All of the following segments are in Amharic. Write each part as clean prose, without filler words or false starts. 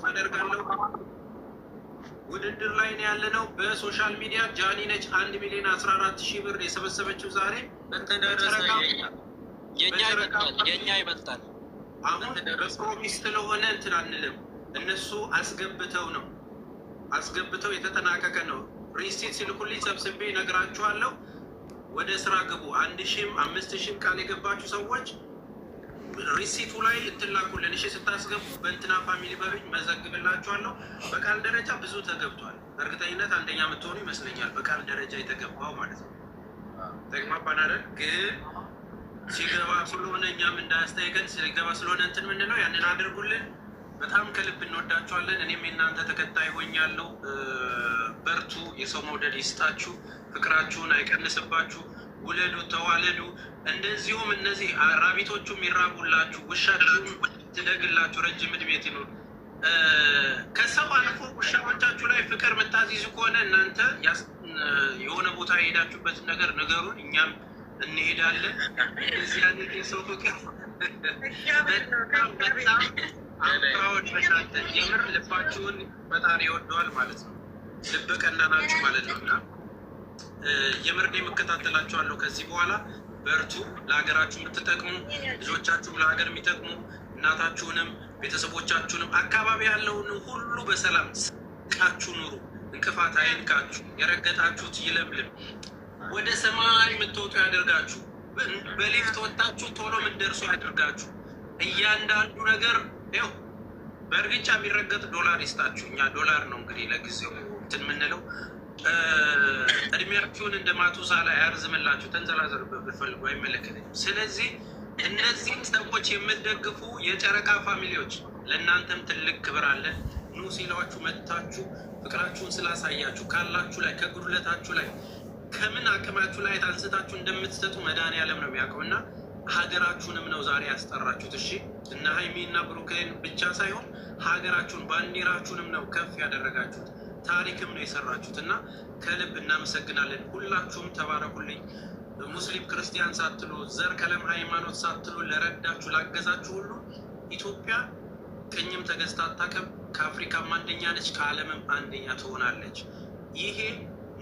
አደርጋለሁ። ውድድር ላይ ነው ያለነው። በሶሻል ሚዲያ ጃኒ ነች 1,014,000 ብር የሰበሰበችው ዛሬ የኛ ይበልጣል። አሁን በፕሮሚስ ስለሆነ እንትን አንልም። እነሱ አስገብተው የተጠናቀቀ ነው። ሪሲት ሲልኩልኝ ሰብስቤ ነግራችኋለሁ። ወደ ስራ ግቡ። 1,000 5,000 ቃል የገባችሁ ሰዎች ሪሲቱ ላይ እንትላኩልን። እሺ ስታስገቡ በእንትና ፋሚሊ በሉኝ መዘግብላችኋለሁ። በቃል ደረጃ ብዙ ተገብቷል። እርግጠኝነት አንደኛ የምትሆኑ ይመስለኛል። በቃል ደረጃ የተገባው ማለት ነው። ተግባባን አይደል? ግን ሲገባ ስለሆነ እኛም እንዳያስጠይቀን ሲገባ ስለሆነ እንትን ምንድነው ያንን አድርጉልን። በጣም ከልብ እንወዳችኋለን። እኔም የእናንተ ተከታይ ሆኛለሁ። በርቱ። የሰው መውደድ ይስጣችሁ። ፍቅራችሁን አይቀንስባችሁ። ውለዱ፣ ተዋለዱ። እንደዚሁም እነዚህ ራቢቶቹም ይራቡላችሁ፣ ውሻችሁም ትደግላችሁ፣ ረጅም እድሜ ትኑር። ከሰው አልፎ ውሻዎቻችሁ ላይ ፍቅር የምታዚዙ ከሆነ እናንተ የሆነ ቦታ የሄዳችሁበትን ነገር ንገሩን፣ እኛም እንሄዳለን። እዚህ አይነት የሰው ፍቅር በጣም አምራዎች በእናንተ የምር ልባችሁን ፈጣሪ ይወደዋል ማለት ነው። ልበ ቀና ናችሁ ማለት ነው። እና የምር የምከታተላችኋለሁ ከዚህ በኋላ። በርቱ። ለሀገራችሁ የምትጠቅሙ ልጆቻችሁ ለሀገር የሚጠቅሙ እናታችሁንም ቤተሰቦቻችሁንም አካባቢ ያለውን ሁሉ በሰላም ስቃችሁ ኑሩ። እንቅፋት አይንካችሁ። የረገጣችሁት ይለምልም። ወደ ሰማይ የምትወጡ ያደርጋችሁ። በሊፍት ወጣችሁ ቶሎ የምትደርሱ ያደርጋችሁ። እያንዳንዱ ነገር ይኸው በእርግጫ የሚረገጥ ዶላር ይስጣችሁ። እኛ ዶላር ነው እንግዲህ ለጊዜው እንትን የምንለው። እድሜያችሁን እንደ ማቱሳላ ያርዝምላችሁ። ተንዘላዘሉበት ብትፈልጉ አይመለከተኝም። ስለዚህ እነዚህን ሰዎች የምትደግፉ የጨረቃ ፋሚሊዎች ለእናንተም ትልቅ ክብር አለ። ኑ ሲሏችሁ መጥታችሁ ፍቅራችሁን ስላሳያችሁ ካላችሁ ላይ ከጉድለታችሁ ላይ ከምን አቅማችሁ ላይ አንስታችሁ እንደምትሰጡ መድኃኒዓለም ነው የሚያውቀው። እና ሀገራችሁንም ነው ዛሬ ያስጠራችሁት። እሺ እና ሀይሚ እና ብሩክን ብቻ ሳይሆን ሀገራችሁን ባንዲራችሁንም ነው ከፍ ያደረጋችሁት። ታሪክም ነው የሰራችሁት እና ከልብ እናመሰግናለን። ሁላችሁም ተባረኩልኝ። ሙስሊም ክርስቲያን ሳትሉ ዘር፣ ቀለም፣ ሃይማኖት ሳትሉ ለረዳችሁ ላገዛችሁ ሁሉ ኢትዮጵያ ቅኝም ተገዝታ አታውቅም። ከአፍሪካም አንደኛ ነች፣ ከዓለምም አንደኛ ትሆናለች። ይሄ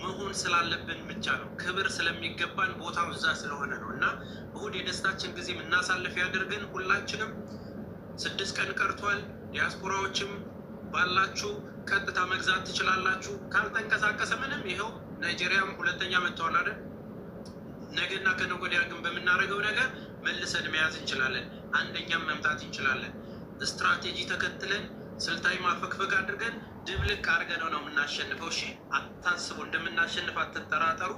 መሆን ስላለብን ብቻ ነው። ክብር ስለሚገባን ቦታው እዛ ስለሆነ ነው። እና እሁድ የደስታችን ጊዜ እናሳልፍ ያደርገን። ሁላችንም 6 ቀን ቀርቷል። ዲያስፖራዎችም ባላችሁ ቀጥታ መግዛት ትችላላችሁ። ካልተንቀሳቀሰ ምንም ይኸው ናይጄሪያም 2ኛ መጥተዋል አይደል? ነገና ከነገ ወዲያ ግን በምናደርገው ነገር መልሰን መያዝ እንችላለን። አንደኛም መምታት እንችላለን። ስትራቴጂ ተከትለን ስልታዊ ማፈግፈግ አድርገን ድብልቅ አድርገን ነው የምናሸንፈው። እሺ አታስቡ፣ እንደምናሸንፍ አትጠራጠሩ።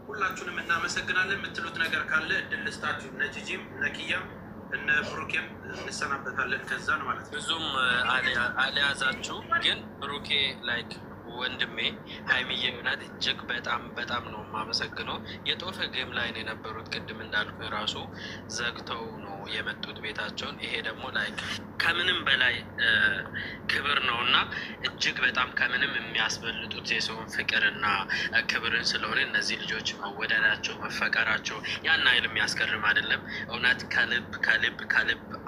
ሁላችሁንም እናመሰግናለን። የምትሉት ነገር ካለ እድል ልስጣችሁ። እነ ጂጂም እነ ኪያም እነ ብሩኬም እንሰናበታለን። ከዛን ማለት ነው ብዙም አልያዛችሁ፣ ግን ብሩኬ ላይክ ወንድሜ ሀይሚዬ እውነት እጅግ በጣም ነው የማመሰግነው። የጦፈ ጌም ላይ ነው የነበሩት። ቅድም እንዳልኩ ራሱ ዘግተው ነው የመጡት ቤታቸውን። ይሄ ደግሞ ላይክ ከምንም በላይ ክብር ነው እና እጅግ በጣም ከምንም የሚያስበልጡት የሰውን ፍቅርና ክብርን ስለሆነ እነዚህ ልጆች መወደዳቸው መፈቀራቸው ያን ኃይል የሚያስገርም አይደለም። እውነት ከልብ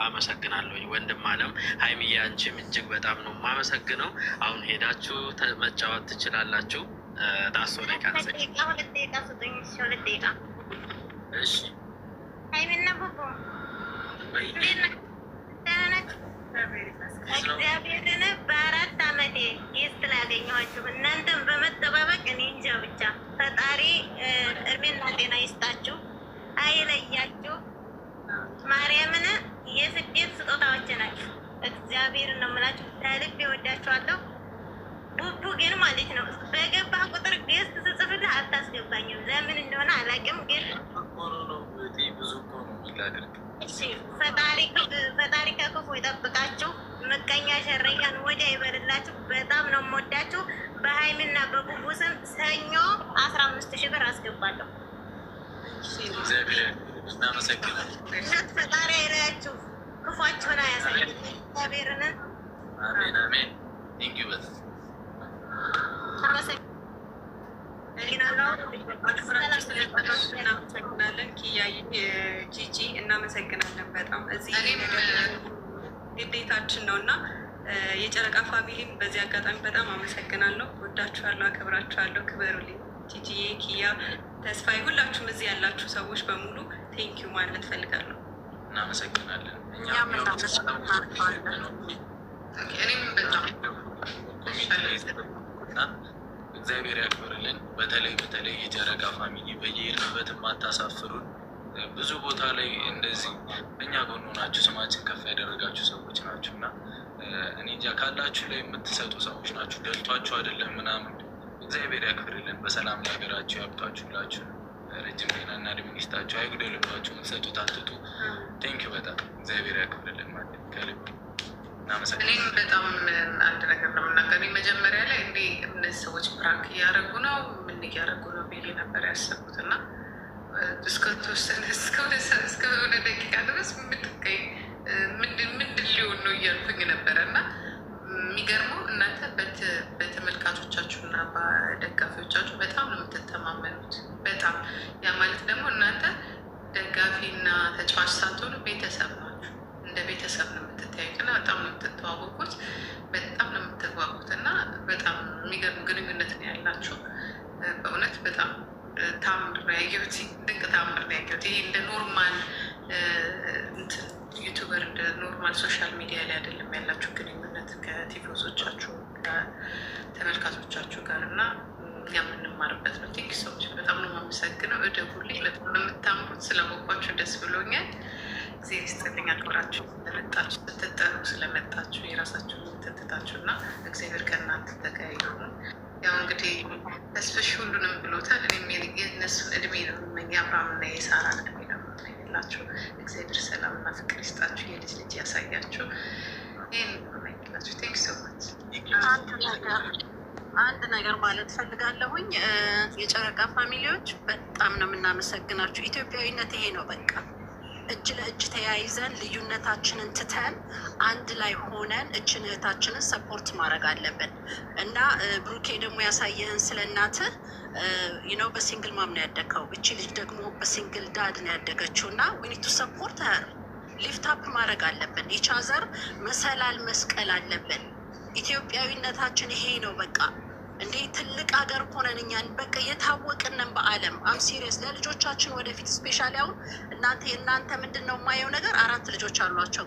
አመሰግናለሁ ወንድም አለም። ሀይሚዬ አንቺም እጅግ በጣም ነው የማመሰግነው። አሁን ሄዳችሁ መጫወት ትችላላችሁ። ዳሶ ላይ ካንሰ እሺ ሀይሚና ቡቡ እግዚአብሔርን በ4 ዓመቴ ጌስት ላገኘኋችሁ እናንተም በመጠባበቅ እኔ እንጃ ብቻ ፈጣሪ እድሜና ጤና ይስጣችሁ፣ አይለያችሁ። ማርያምን የስደት ስጦታዎች ናችሁ። እግዚአብሔርን ነው የምላችሁ። ከልብ ይወዳችኋለሁ። ቡቡ ግን ማለት ነው በገባ ቁጥር ጌስት ስጽፍልህ አታስገባኝም። ለምን እንደሆነ አላውቅም። ግን ፈጣሪ ከክፉ ይጠብቃችሁ። ምቀኛ ሸረኛን ወዲያ ይበልላችሁ። በጣም ነው የምወዳችሁ። በሀይሚና በቡቡ ስም ሰኞ 15,000 ብር አስገባለሁ። ፈጣሪ አይለያችሁ፣ ክፏችሁን አያሳይ። እግዚአብሔርን አሜን አሜን። እናመሰግናለን። ኪያዬ ጂጂ እናመሰግናለን በጣም። እዚህ ግዴታችን ነው እና የጨረቃ ፋሚሊም በዚህ አጋጣሚ በጣም አመሰግናለሁ። ወዳችኋለሁ፣ አከብራችኋለሁ። ክበሩልኝ። ጂጂዬ፣ ኪያ፣ ተስፋዬ፣ ሁላችሁም እዚህ ያላችሁ ሰዎች በሙሉ ቴንኪዩ ማለት ፈልጋለሁ። እናመሰግናለን። እኛም እናመሰግናለን። እኔም በጣም እግዚአብሔር ያክብርልን። በተለይ የጨረቃ ፋሚሊ በየሄድንበት የማታሳፍሩን ብዙ ቦታ ላይ እንደዚህ እኛ ጎን ሆናችሁ ስማችን ከፍ ያደረጋችሁ ሰዎች ናችሁ እና እኔ እንጃ ካላችሁ ላይ የምትሰጡ ሰዎች ናችሁ። ደልቷችሁ አይደለም ምናምን። እግዚአብሔር ያክብርልን። በሰላም ለሀገራችሁ ያብቃችሁላችሁ። ረጅም ጤናና እድሜ ይስጣችሁ። አይጉደልባችሁ። የምትሰጡት አትጡ። ቴንኪ በጣም እግዚአብሔር ያክብርልን ማለት ከልብ እናመሰግናለን። እኔም በጣም አንድ ነገር ነው የምናገር። መጀመሪያ ላይ እንዲህ እነዚህ ሰዎች ፕራንክ እያደረጉ ነው ምን እያደረጉ ነው ብዬ ነበር ያሰብኩት እና እስከሆነ ደቂቃ ድረስ ምንድን ሊሆን ነው እያልኩኝ ነበረ እና የሚገርመው እናንተ በተመልካቾቻችሁ እና በደጋፊዎቻችሁ በጣም ነው የምትተማመኑት። በጣም ያ ማለት ደግሞ እናንተ ደጋፊና ተጫዋች ሳትሆኑ ቤተሰብ ናችሁ። እንደ ቤተሰብ ነው የምትተያዩት እና በጣም ነው የምትተዋወቁት፣ በጣም ነው የምትግባቡት እና በጣም የሚገርም ግንኙነት ነው ያላችሁ። በእውነት በጣም ታምር ነው ያየሁት። ድንቅ ታምር ነው ያየሁት። ይሄ እንደ ኖርማል ዩቱበር እንደ ኖርማል ሶሻል ሚዲያ ላይ አይደለም ያላችሁ ግንኙነት ከቲፎዞቻችሁ ከተመልካቾቻችሁ ጋር እና የምንማርበት ነው። ቴንክ ሰዎች በጣም ነው የማመሰግነው። እደጉልኝ። በጣም ነው የምታምሩት። ስለሞቋችሁ ደስ ብሎኛል። ጊዜ ይስጥልኝ። አክብራችሁ ስለመጣችሁ ስትጠሩ ስለመጣችሁ የራሳችሁን ትትታችሁ እና እግዚአብሔር ከእናንተ ተገያዩ። ያው እንግዲህ ተስፍሽ ሁሉንም ብሎታል። እኔም የእነሱን እድሜ ነው የምመኝ፣ የአብርሃምና የሳራን እድሜ ነው የምመኝላችሁ። እግዚአብሔር ሰላም እና ፍቅር ይስጣችሁ፣ የልጅ ልጅ ያሳያችሁ። ይህን የምመኝላችሁ። ቴንክ ሶ ማች። አንድ ነገር ማለት ፈልጋለሁኝ። የጨረቃ ፋሚሊዎች በጣም ነው የምናመሰግናችሁ። ኢትዮጵያዊነት ይሄ ነው በቃ። እጅ ለእጅ ተያይዘን ልዩነታችንን ትተን አንድ ላይ ሆነን እችን እህታችንን ሰፖርት ማድረግ አለብን እና ብሩኬ ደግሞ ያሳየህን ስለ እናትህ ነው። በሲንግል ማም ነው ያደግከው። እቺ ልጅ ደግሞ በሲንግል ዳድ ነው ያደገችው እና ዊኒቱ ሰፖርት ሀር ሊፍት አፕ ማድረግ አለብን። ኢቻዘር መሰላል መስቀል አለብን። ኢትዮጵያዊነታችን ይሄ ነው በቃ። እንዴ ትልቅ ሀገር ሆነን እኛን በቃ የታወቅንን በዓለም አም ሲሪየስ ለልጆቻችን ወደፊት ስፔሻሊ አሁን የእናንተ ምንድን ነው የማየው ነገር 4 ልጆች አሏቸው።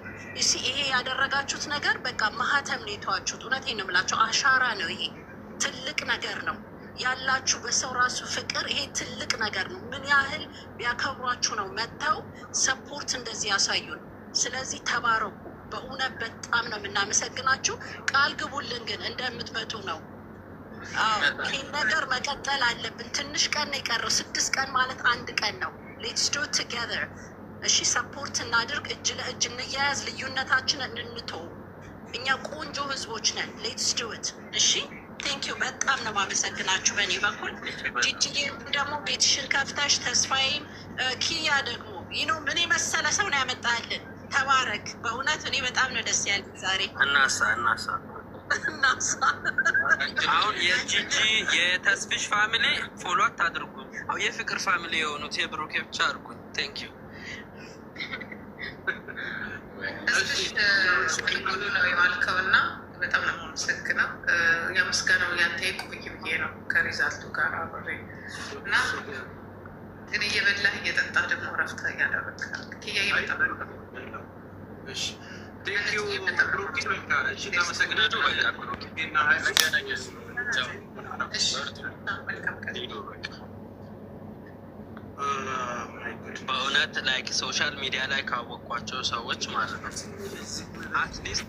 ይሄ ያደረጋችሁት ነገር በቃ ማህተም ነው የተዋችሁት። እውነቴን ነው የምላቸው፣ አሻራ ነው። ይሄ ትልቅ ነገር ነው ያላችሁ በሰው ራሱ ፍቅር። ይሄ ትልቅ ነገር ነው። ምን ያህል ቢያከብሯችሁ ነው መጥተው ሰፖርት እንደዚህ ያሳዩን። ስለዚህ ተባረኩ። በእውነት በጣም ነው የምናመሰግናችሁ። ቃል ግቡልን ግን እንደምትመጡ ነው። ይህን ነገር መቀጠል አለብን። ትንሽ ቀን ነው የቀረው። 6 ቀን ማለት 1 ቀን ነው። ሌትስ ዱ ቱጌዘር። እሺ ሰፖርት እናድርግ፣ እጅ ለእጅ እንያያዝ፣ ልዩነታችንን እንተው። እኛ ቆንጆ ህዝቦች ነን። ሌትስ ዱ ኢት። እሺ ቴንክ ዩ። በጣም ነው ማመሰግናችሁ በእኔ በኩል። ጂጂዬም ደግሞ ቤትሽን ከፍተሽ፣ ተስፋዬም ኪያ ደግሞ ምን የመሰለ ሰው ነው ያመጣልን። ተባረክ። በእውነት እኔ በጣም ነው ደስ ያለኝ ዛሬ። እናሳ አሁን የጂጂ የተስፍሽ ፋሚሊ ፎሎ አታድርጉ። አሁን የፍቅር ፋሚሊ የሆኑት የብሩኬ ብቻ አድርጉት። ቴንክ ዩ። ነው የማልከው እና በጣም ነው የማመሰግነው። የምስጋናው ያንተ የቆይ ብዬ ነው ከሪዛልቱ ጋር አብሬ እና ግን እየበላህ እየጠጣ ደግሞ ረፍታ እያደረግ ክያ እየመጣ በእውነት ላይክ ሶሻል ሚዲያ ላይ ካወቋቸው ሰዎች ማለት ነው አትሊስት